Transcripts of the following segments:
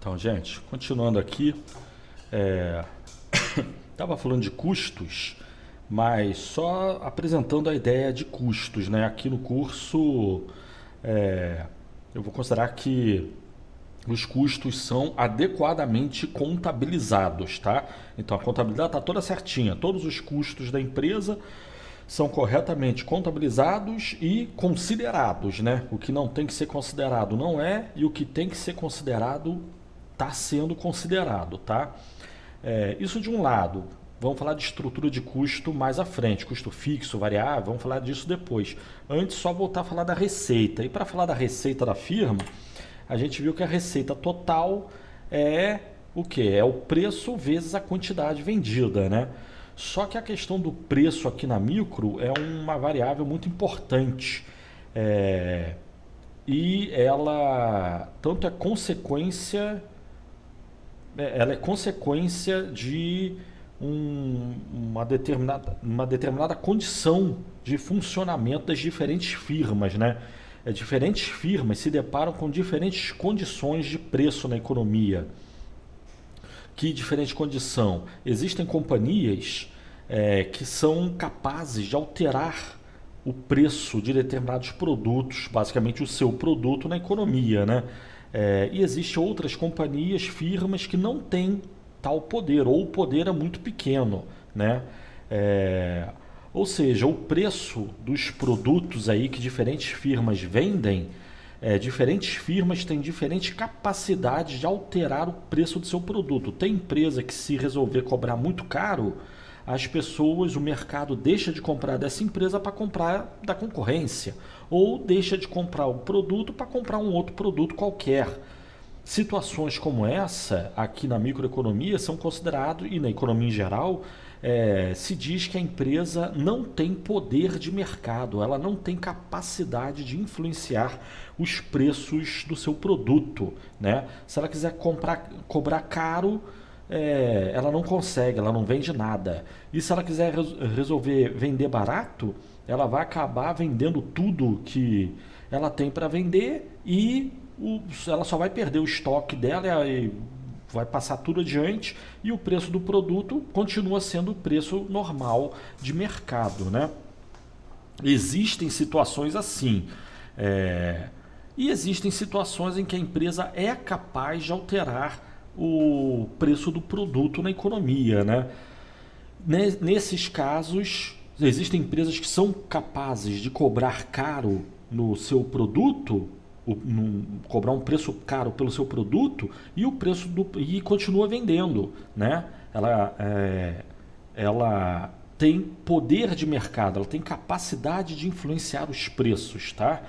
Então, gente, continuando aqui, estava falando de custos, mas só apresentando a ideia de custos, né? Aqui no curso, é, eu vou considerar que os custos são adequadamente contabilizados, tá? Então a contabilidade está toda certinha, todos os custos da empresa são corretamente contabilizados e considerados, né? O que não tem que ser considerado não é, e o que tem que ser considerado está sendo considerado, tá? Isso de um lado. Vamos falar de estrutura de custo mais à frente, custo fixo, variável, vamos falar disso depois. Antes, só voltar a falar da receita. E para falar da receita da firma, a gente viu que a receita total é o quê? É o preço vezes a quantidade vendida, né? Só que a questão do preço aqui na micro é uma variável muito importante. E ela tanto é consequência, ela é consequência de uma determinada condição de funcionamento das diferentes firmas, né? Diferentes firmas se deparam com diferentes condições de preço na economia. Que diferente condição? Existem companhias que são capazes de alterar o preço de determinados produtos, basicamente o seu produto na economia, né? E existem outras companhias, firmas que não têm tal poder, ou o poder é muito pequeno, né? Ou seja, o preço dos produtos aí que diferentes firmas vendem, diferentes firmas têm diferentes capacidades de alterar o preço do seu produto. Tem empresa que, se resolver cobrar muito caro, as pessoas, o mercado deixa de comprar dessa empresa para comprar da concorrência, ou deixa de comprar o produto para comprar um outro produto qualquer. Situações como essa, aqui na microeconomia, são consideradas, e na economia em geral, se diz que a empresa não tem poder de mercado, ela não tem capacidade de influenciar os preços do seu produto, né? Se ela quiser cobrar caro, ela não consegue, ela não vende nada. E se ela quiser resolver vender barato, ela vai acabar vendendo tudo que ela tem para vender e ela só vai perder o estoque dela e vai passar tudo adiante, e o preço do produto continua sendo o preço normal de mercado, né? Existem situações assim, e existem situações em que a empresa é capaz de alterar o preço do produto na economia, né? Nesses casos, existem empresas que são capazes de cobrar caro no seu produto, cobrar um preço caro pelo seu produto, e o preço e continua vendendo, né? Ela tem poder de mercado, ela tem capacidade de influenciar os preços, tá?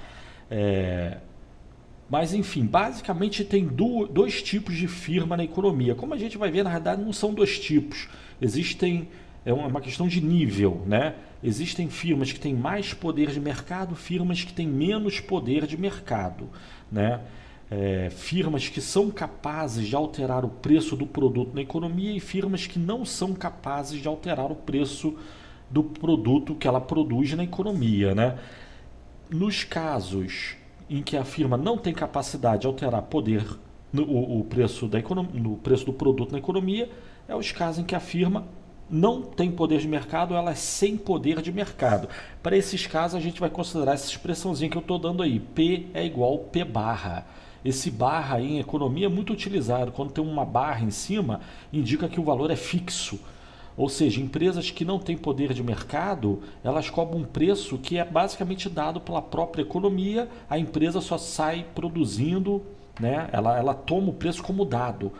Mas enfim, basicamente tem dois tipos de firma na economia. Como a gente vai ver, na realidade não são dois tipos. É uma questão de nível, né? Existem firmas que têm mais poder de mercado, firmas que têm menos poder de mercado, né? Firmas que são capazes de alterar o preço do produto na economia e firmas que não são capazes de alterar o preço do produto que ela produz na economia, né? Nos casos em que a firma não tem capacidade de alterar poder no preço no preço do produto na economia, é os casos em que a firma não tem poder de mercado, ela é sem poder de mercado. Para esses casos, a gente vai considerar essa expressãozinha que eu estou dando aí, P é igual P barra. Esse barra aí em economia é muito utilizado. Quando tem uma barra em cima, indica que o valor é fixo. Ou seja, empresas que não têm poder de mercado, elas cobram um preço que é basicamente dado pela própria economia, a empresa só sai produzindo, né? Ela toma o preço como dado.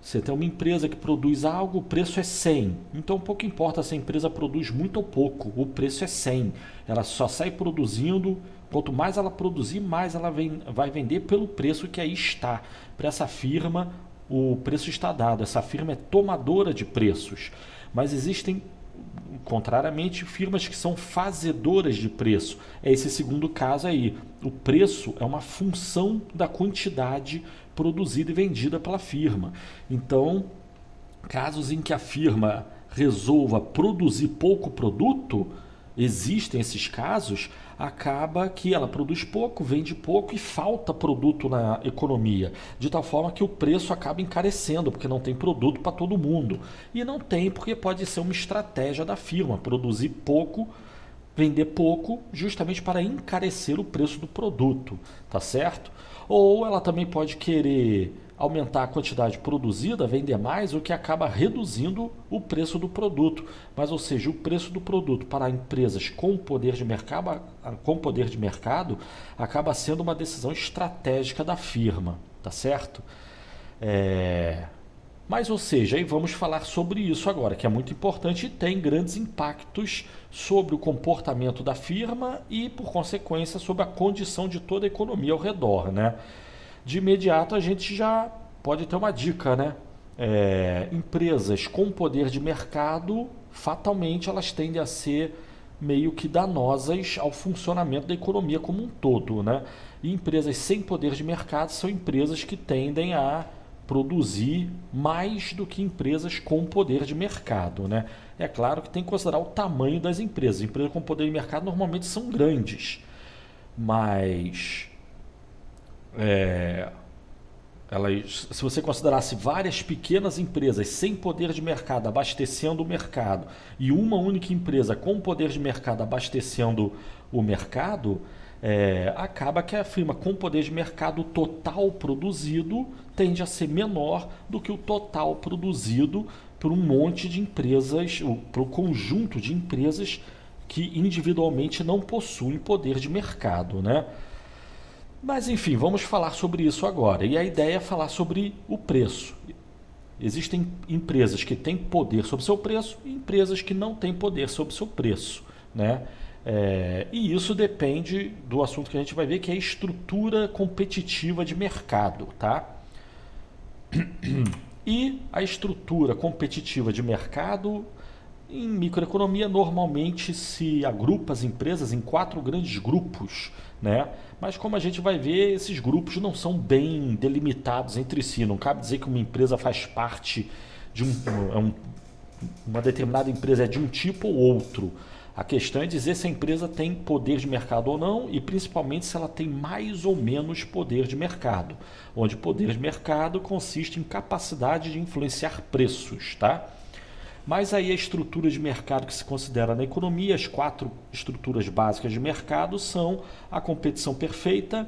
Você tem uma empresa que produz algo, o preço é 100. Então pouco importa se a empresa produz muito ou pouco, o preço é 100. Ela só sai produzindo, quanto mais ela produzir, mais ela vai vender pelo preço que aí está. Para essa firma, o preço está dado, essa firma é tomadora de preços. Mas existem, contrariamente, firmas que são fazedoras de preço. É esse segundo caso aí. O preço é uma função da quantidade produzida e vendida pela firma. Então, casos em que a firma resolva produzir pouco produto, existem esses casos, acaba que ela produz pouco, vende pouco e falta produto na economia, de tal forma que o preço acaba encarecendo, porque não tem produto para todo mundo. E não tem porque pode ser uma estratégia da firma, produzir pouco, vender pouco, justamente para encarecer o preço do produto, tá certo? Ou ela também pode querer aumentar a quantidade produzida, vender mais, o que acaba reduzindo o preço do produto. Mas, ou seja, o preço do produto para empresas com poder de mercado, acaba sendo uma decisão estratégica da firma, tá certo? Mas, ou seja, aí vamos falar sobre isso agora, que é muito importante e tem grandes impactos sobre o comportamento da firma e, por consequência, sobre a condição de toda a economia ao redor, né? De imediato a gente já pode ter uma dica, né? Empresas com poder de mercado, fatalmente elas tendem a ser meio que danosas ao funcionamento da economia como um todo, né? E empresas sem poder de mercado são empresas que tendem a produzir mais do que empresas com poder de mercado, né? É claro que tem que considerar o tamanho das empresas. Empresas com poder de mercado normalmente são grandes, mas se você considerasse várias pequenas empresas sem poder de mercado abastecendo o mercado e uma única empresa com poder de mercado abastecendo o mercado, acaba que a firma com poder de mercado total produzido tende a ser menor do que o total produzido por um monte de empresas, por um conjunto de empresas que individualmente não possuem poder de mercado, né? Mas enfim, vamos falar sobre isso agora. E a ideia é falar sobre o preço. Existem empresas que têm poder sobre seu preço e empresas que não têm poder sobre seu preço, né? E isso depende do assunto que a gente vai ver, que é a estrutura competitiva de mercado, tá? E a estrutura competitiva de mercado, em microeconomia, normalmente se agrupa as empresas em 4 grandes grupos, né? Mas como a gente vai ver, esses grupos não são bem delimitados entre si. Não cabe dizer que uma empresa faz parte de uma determinada empresa é de um tipo ou outro. A questão é dizer se a empresa tem poder de mercado ou não e principalmente se ela tem mais ou menos poder de mercado, onde poder de mercado consiste em capacidade de influenciar preços, tá? Mas aí a estrutura de mercado que se considera na economia, as 4 estruturas básicas de mercado são a competição perfeita,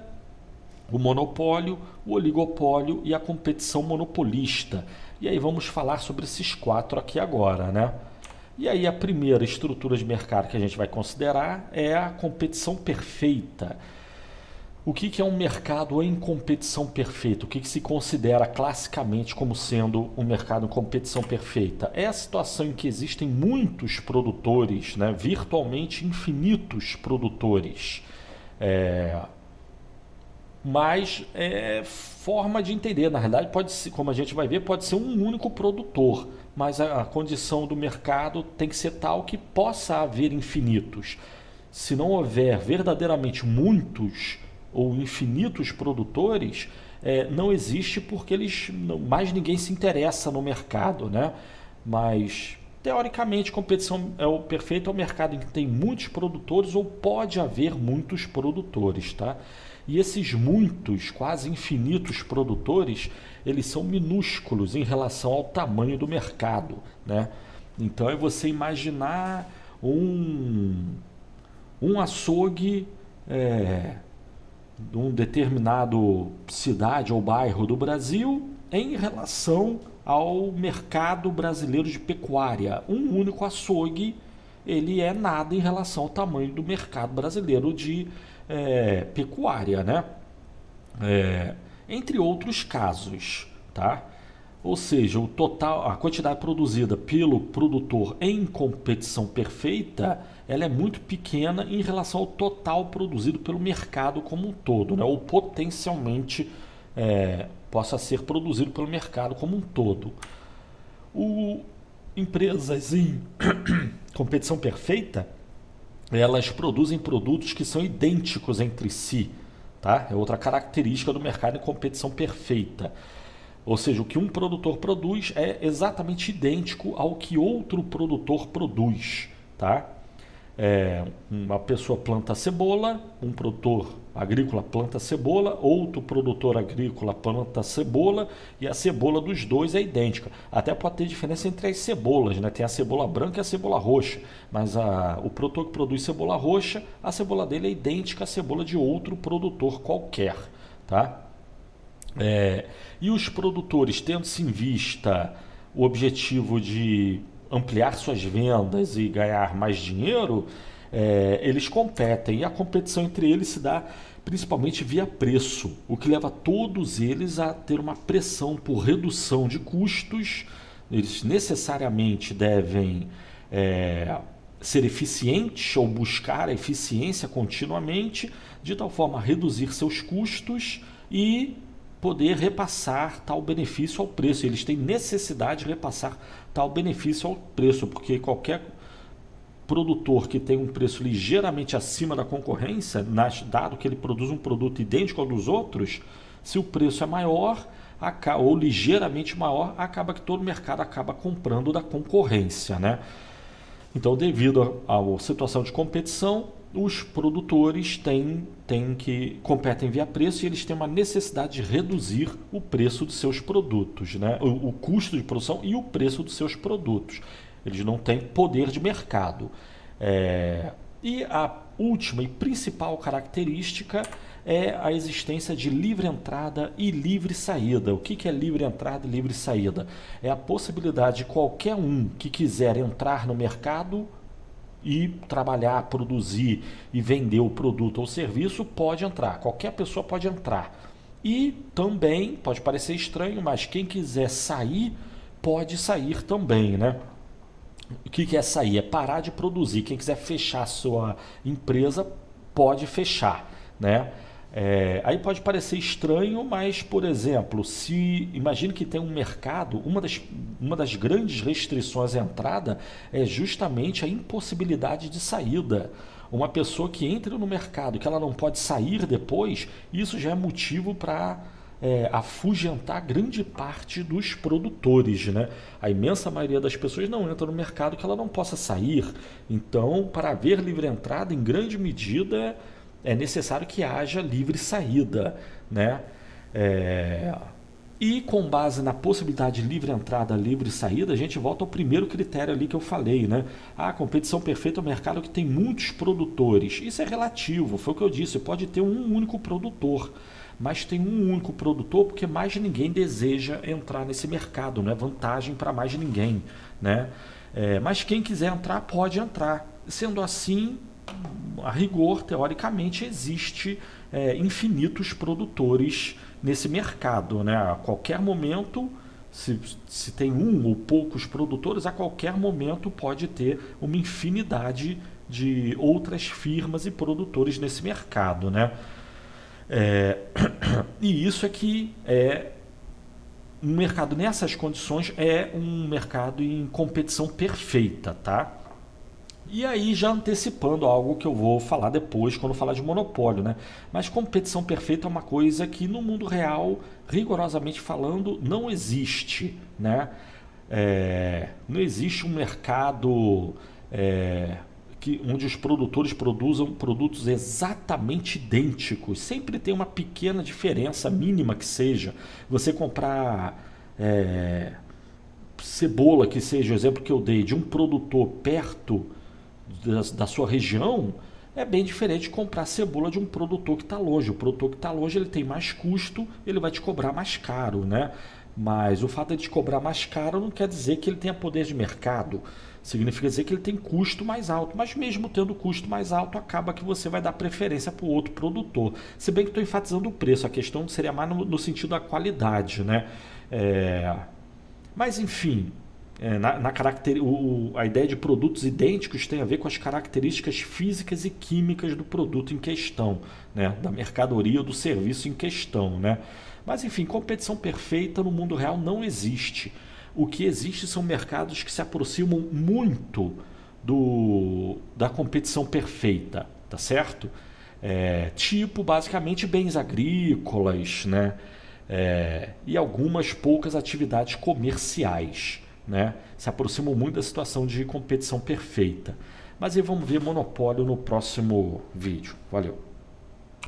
o monopólio, o oligopólio e a competição monopolista. E aí vamos falar sobre esses 4 aqui agora, né? E aí a primeira estrutura de mercado que a gente vai considerar é a competição perfeita. O que é um mercado em competição perfeita? O que se considera classicamente como sendo um mercado em competição perfeita? É a situação em que existem muitos produtores, né? Virtualmente infinitos produtores. Mas forma de entender, na realidade, pode ser, como a gente vai ver, pode ser um único produtor, mas a condição do mercado tem que ser tal que possa haver infinitos. Se não houver verdadeiramente muitos ou infinitos produtores, não existe porque mais ninguém se interessa no mercado, né? Mas teoricamente competição perfeita é o mercado em que tem muitos produtores ou pode haver muitos produtores, tá? E esses muitos, quase infinitos produtores, eles são minúsculos em relação ao tamanho do mercado, né? Então é você imaginar um açougue de um determinado cidade ou bairro do Brasil em relação ao mercado brasileiro de pecuária. Um único açougue, ele é nada em relação ao tamanho do mercado brasileiro de pecuária, né? Entre outros casos, tá? Ou seja, a quantidade produzida pelo produtor em competição perfeita, ela é muito pequena em relação ao total produzido pelo mercado como um todo, né? Ou potencialmente possa ser produzido pelo mercado como um todo. Empresas em competição perfeita, elas produzem produtos que são idênticos entre si, tá? É outra característica do mercado em competição perfeita. Ou seja, o que um produtor produz é exatamente idêntico ao que outro produtor produz, tá? Uma pessoa planta cebola, um produtor agrícola planta cebola, outro produtor agrícola planta cebola e a cebola dos dois é idêntica. Até pode ter diferença entre as cebolas, né? Tem a cebola branca e a cebola roxa, mas o produtor que produz cebola roxa, a cebola dele é idêntica à cebola de outro produtor qualquer, tá? E os produtores, tendo-se em vista o objetivo de ampliar suas vendas e ganhar mais dinheiro, eles competem. E a competição entre eles se dá principalmente via preço, o que leva todos eles a ter uma pressão por redução de custos. Eles necessariamente devem ser eficientes ou buscar a eficiência continuamente, de tal forma a reduzir seus custos e poder repassar tal benefício ao preço. Eles têm necessidade de repassar tal benefício ao preço, porque qualquer produtor que tem um preço ligeiramente acima da concorrência, dado que ele produz um produto idêntico ao dos outros, se o preço é maior ou ligeiramente maior, acaba que todo o mercado acaba comprando da concorrência, né? Então, devido à situação de competição, os produtores competem via preço e eles têm uma necessidade de reduzir o preço dos seus produtos, né? O custo de produção e o preço dos seus produtos. Eles não têm poder de mercado. E a última e principal característica é a existência de livre entrada e livre saída. O que é livre entrada e livre saída? É a possibilidade de qualquer um que quiser entrar no mercado e trabalhar, produzir e vender o produto ou serviço pode entrar. Qualquer pessoa pode entrar. E também, pode parecer estranho, mas quem quiser sair, pode sair também, né? O que é sair? É parar de produzir. Quem quiser fechar a sua empresa, pode fechar, né? Aí pode parecer estranho, mas, por exemplo, imagine que tem um mercado, uma das grandes restrições à entrada é justamente a impossibilidade de saída. Uma pessoa que entra no mercado que ela não pode sair depois, isso já é motivo para afugentar grande parte dos produtores, né? A imensa maioria das pessoas não entra no mercado que ela não possa sair. Então, para haver livre entrada, em grande medida, é necessário que haja livre saída, né? E com base na possibilidade de livre entrada, livre saída, a gente volta ao primeiro critério ali que eu falei, né? A competição perfeita é um mercado que tem muitos produtores. Isso é relativo, foi o que eu disse, pode ter um único produtor, mas tem um único produtor porque mais ninguém deseja entrar nesse mercado, não é vantagem para mais ninguém, né? Mas quem quiser entrar, pode entrar. Sendo assim, a rigor, teoricamente, existe infinitos produtores nesse mercado, né? A qualquer momento, se tem um ou poucos produtores, a qualquer momento pode ter uma infinidade de outras firmas e produtores nesse mercado, né? E isso é que um mercado nessas condições é um mercado em competição perfeita, tá? E aí já antecipando algo que eu vou falar depois quando falar de monopólio, né? Mas competição perfeita é uma coisa que no mundo real, rigorosamente falando, não existe, né? Não existe um mercado onde os produtores produzam produtos exatamente idênticos. Sempre tem uma pequena diferença, mínima que seja. Você comprar cebola, que seja o exemplo que eu dei, de um produtor perto da sua região, é bem diferente de comprar cebola de um produtor que está longe. O produtor que está longe ele tem mais custo, ele vai te cobrar mais caro, né? Mas o fato de ele te cobrar mais caro não quer dizer que ele tenha poder de mercado. Significa dizer que ele tem custo mais alto. Mas mesmo tendo custo mais alto, acaba que você vai dar preferência para o outro produtor. Se bem que estou enfatizando o preço, a questão seria mais no sentido da qualidade, né? Mas enfim, a ideia de produtos idênticos tem a ver com as características físicas e químicas do produto em questão, né? Da mercadoria ou do serviço em questão, né? Mas enfim, competição perfeita no mundo real não existe. O que existe são mercados que se aproximam muito da competição perfeita, tá certo? Tipo, basicamente, bens agrícolas, né? E algumas poucas atividades comerciais, né? Se aproximam muito da situação de competição perfeita. Mas aí vamos ver monopólio no próximo vídeo. Valeu!